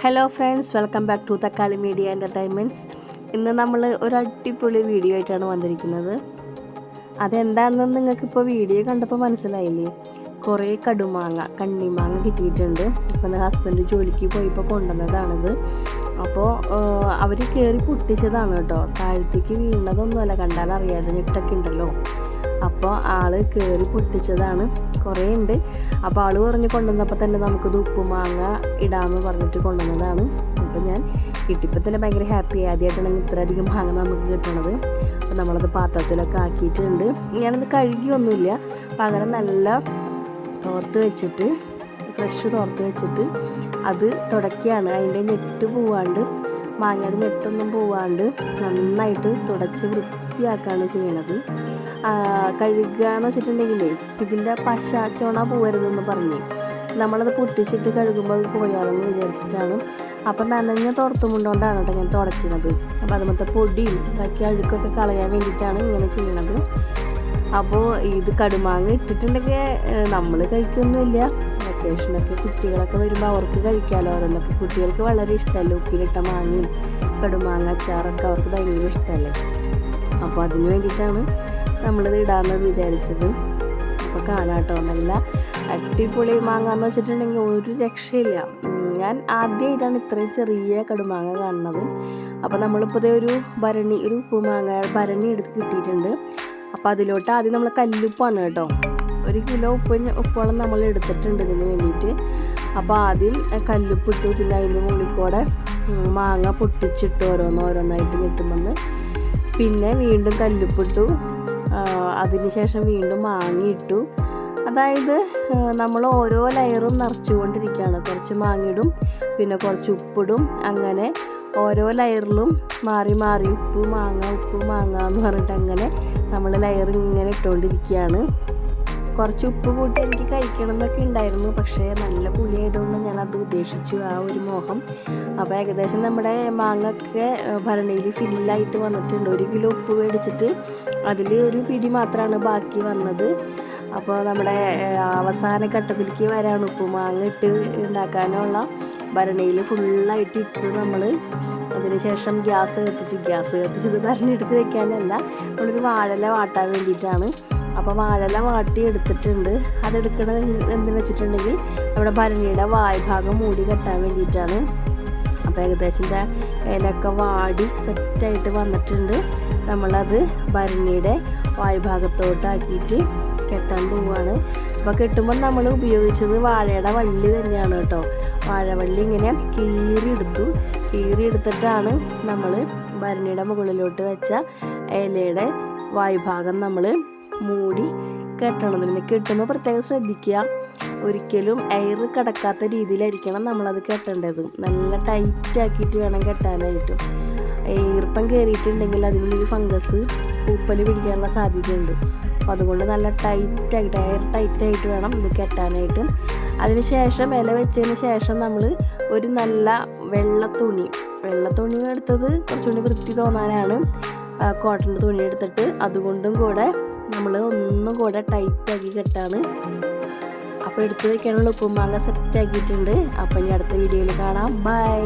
Hello friends, welcome back to Thakkali media entertainments. ഇന്ന് നമ്മൾ ഒരു അടിപൊളി വീഡിയോ ആയിട്ടാണ് വന്നിരിക്കുന്നത്. അതെന്താണെന്ന് നിങ്ങൾക്കിപ്പോൾ വീഡിയോ കണ്ടപ്പോൾ മനസ്സിലായില്ലേ? കുറേ കണ്ണിമാങ്ങ കിട്ടിയിട്ടുണ്ട്. ഇപ്പം ഹസ്ബൻഡ് ജോലിക്ക് പോയപ്പോൾ കൊണ്ടുവന്നതാണിത്. അപ്പോൾ അവർ കയറി പൊട്ടിച്ചതാണ് കേട്ടോ. താഴത്തേക്ക് വീണതൊന്നുമല്ല, കണ്ടാൽ അറിയാതെ ഞെട്ടൊക്കെ ഉണ്ടല്ലോ. അപ്പോൾ ആൾ കയറി പൊട്ടിച്ചതാണ്. കുറേ ഉണ്ട്. അപ്പോൾ ആൾ പറഞ്ഞ് കൊണ്ടുവന്നപ്പോൾ തന്നെ നമുക്കിത് ഉപ്പുമാങ്ങ ഇടാമെന്ന് പറഞ്ഞിട്ട് കൊണ്ടുവന്നതാണ്. അപ്പോൾ ഞാൻ കിട്ടിയപ്പോൾ തന്നെ ഭയങ്കര ഹാപ്പി. ആദ്യമായിട്ടാണ് ഇത്രയധികം മാങ്ങ നമുക്ക് കിട്ടണത്. അപ്പോൾ നമ്മളത് പാത്രത്തിലൊക്കെ ആക്കിയിട്ടുണ്ട്. ഞാനത് കഴുകിയൊന്നുമില്ല, പകരം നല്ല തോർത്ത് വെച്ചിട്ട്, ഫ്രഷ് തോർത്ത് വെച്ചിട്ട് അത് തുടക്കുകയാണ്. അതിൻ്റെ ഞെട്ട് പോവാണ്ട്, മാങ്ങയുടെ ഞെട്ടൊന്നും പോവാണ്ട് നന്നായിട്ട് തുടച്ച് വൃത്തിയാക്കുകയാണ് ചെയ്യണത്. കഴുകുക എന്ന് വെച്ചിട്ടുണ്ടെങ്കിലേ ഇതിൻ്റെ ചുണ പോകരുതെന്ന് പറഞ്ഞ് നമ്മളത് പൊട്ടിച്ചിട്ട് കഴുകുമ്പോൾ പോയാലെന്ന് വിചാരിച്ചിട്ടാണ്. അപ്പം നനഞ്ഞ തുറത്തുമുണ്ടോണ്ടാണ് കേട്ടോ ഞാൻ തുടയ്ക്കുന്നത്. അപ്പോൾ അതുമത്തെ പൊടിയും ബാക്കി അഴുക്കൊക്കെ കളയാൻ വേണ്ടിയിട്ടാണ് ഇങ്ങനെ ചെയ്യണത്. അപ്പോൾ ഇത് കടുമാങ്ങ ഇട്ടിട്ടുണ്ടെങ്കിൽ നമ്മൾ കഴിക്കൊന്നുമില്ല. വെക്കേഷനൊക്കെ കുട്ടികളൊക്കെ വരുമ്പോൾ അവർക്ക് കഴിക്കാമല്ലോ. ഓരോന്നൊക്കെ കുട്ടികൾക്ക് വളരെ ഇഷ്ടമല്ലേ, ഉപ്പിലിട്ട മാങ്ങയും കടുമാങ്ങ അച്ചാറൊക്കെ അവർക്ക് ഭയങ്കര ഇഷ്ടമല്ലേ. അപ്പോൾ അതിന് വേണ്ടിയിട്ടാണ് നമ്മളിത് ഇടാമെന്ന് വിചാരിച്ചത്. അപ്പോൾ കാണാം കേട്ടോ, നല്ല അടിപൊളി മാങ്ങ എന്ന് വെച്ചിട്ടുണ്ടെങ്കിൽ ഒരു രക്ഷയില്ല. ഞാൻ ആദ്യമായിട്ടാണ് ഇത്രയും ചെറിയ കടുമാങ്ങ കാണുന്നത്. അപ്പോൾ നമ്മളിപ്പോൾ ഒരു ഉപ്പുമാങ്ങ ഭരണി എടുത്ത് കിട്ടിയിട്ടുണ്ട്. അപ്പോൾ അതിലോട്ട് ആദ്യം നമ്മൾ കല്ലുപ്പാണ് കേട്ടോ, 1 കിലോ ഉപ്പോളം നമ്മൾ എടുത്തിട്ടുണ്ട് ഇതിന് വേണ്ടിയിട്ട്. അപ്പോൾ ആദ്യം കല്ലുപ്പിട്ടു, പിന്നെ അതിൻ്റെ മുകളിൽ കൂടെ മാങ്ങ പൊട്ടിച്ചിട്ട് ഓരോന്നായിട്ട് ഞെട്ടുമെന്ന്, പിന്നെ വീണ്ടും കല്ലുപ്പിട്ടു, അതിനുശേഷം വീണ്ടും മാങ്ങയിട്ടു. അതായത് നമ്മൾ ഓരോ ലെയറും നിറച്ചുകൊണ്ടിരിക്കുകയാണ്. കുറച്ച് മാങ്ങയിടും, പിന്നെ കുറച്ച് ഉപ്പിടും, അങ്ങനെ ഓരോ ലെയറിലും മാറി ഉപ്പ് മാങ്ങ എന്ന് പറഞ്ഞിട്ട് അങ്ങനെ നമ്മൾ ലെയർ ഇങ്ങനെ ഇട്ടുകൊണ്ടിരിക്കുകയാണ്. കുറച്ച് ഉപ്പ് കൂട്ടി എനിക്ക് കഴിക്കണം എന്നൊക്കെ ഉണ്ടായിരുന്നു, പക്ഷേ നല്ല പുളി ആയതുകൊണ്ട് ഞാനത് ഉപേക്ഷിച്ചു, ആ ഒരു മോഹം. അപ്പോൾ ഏകദേശം നമ്മുടെ മാങ്ങയൊക്കെ ഭരണിയിൽ ഫില്ലായിട്ട് വന്നിട്ടുണ്ട്. 1 കിലോ ഉപ്പ് മേടിച്ചിട്ട് അതിൽ ഒരു പിടി മാത്രമാണ് ബാക്കി വന്നത്. അപ്പോൾ നമ്മുടെ അവസാന ഘട്ടത്തിലേക്ക് വരാണ്. ഉപ്പ് മാങ്ങ ഇട്ട് ഉണ്ടാക്കാനുള്ള ഭരണിയിൽ ഫുള്ളായിട്ട് ഇട്ട് നമ്മൾ അതിന് ശേഷം ഗ്യാസ് കത്തിച്ചത് ഭരണിയെടുത്ത് വെക്കാനല്ല, നമ്മളൊരു വാഴല വാട്ടാൻ വേണ്ടിയിട്ടാണ്. അപ്പോൾ വാഴല വാട്ടി എടുത്തിട്ടുണ്ട്. അതെടുക്കണത് എന്തെന്ന് വെച്ചിട്ടുണ്ടെങ്കിൽ നമ്മുടെ ഭരണിയുടെ വായ്ഭാഗം മൂടി കെട്ടാൻ വേണ്ടിയിട്ടാണ്. അപ്പോൾ ഏകദേശം ഇലയൊക്കെ വാടി സെറ്റായിട്ട് വന്നിട്ടുണ്ട്. നമ്മളത് ഭരണിയുടെ വായ്ഭാഗത്തോട്ടാക്കിയിട്ട് കെട്ടാൻ പോവുകയാണ്. അപ്പോൾ കെട്ടുമ്പോൾ നമ്മൾ ഉപയോഗിച്ചത് വാഴയുടെ വള്ളി തന്നെയാണ് കേട്ടോ. വാഴവള്ളി ഇങ്ങനെ കീറിയെടുത്തിട്ടാണ് നമ്മൾ ഭരണിയുടെ മുകളിലോട്ട് വെച്ച ഇലയുടെ വായ്ഭാഗം നമ്മൾ മൂടി കെട്ടണം. പിന്നെ കെട്ടുമ്പോൾ പ്രത്യേകം ശ്രദ്ധിക്കുക, ഒരിക്കലും എയർ കിടക്കാത്ത രീതിയിലായിരിക്കണം നമ്മളത് കെട്ടേണ്ടത്. നല്ല ടൈറ്റ് ആക്കിയിട്ട് വേണം കെട്ടാനായിട്ട്. ഈർപ്പം കയറിയിട്ടുണ്ടെങ്കിൽ അതിനുള്ളിൽ ഫംഗസ് പൂപ്പൽ പിടിക്കാനുള്ള സാധ്യതയുണ്ട്. അപ്പോൾ അതുകൊണ്ട് നല്ല എയർ ടൈറ്റായിട്ട് വേണം ഇത് കെട്ടാനായിട്ട്. അതിന് ശേഷം ഇല വെച്ചതിന് ശേഷം നമ്മൾ ഒരു നല്ല വെള്ള തുണി എടുത്തത് കുറച്ചുകൂടി വൃത്തി തോന്നാനാണ്. കോട്ടൻ്റെ തുണി എടുത്തിട്ട് അതുകൊണ്ടും കൂടെ നമ്മൾ ഒന്നും കൂടെ ടൈറ്റാക്കി കെട്ടാണ്. അപ്പോൾ എടുത്ത് വയ്ക്കാനുള്ള ഉപ്പുമാങ്ങ സെറ്റാക്കിയിട്ടുണ്ട്. അപ്പോൾ ഇനി അടുത്ത വീഡിയോയിൽ കാണാം. ബൈ.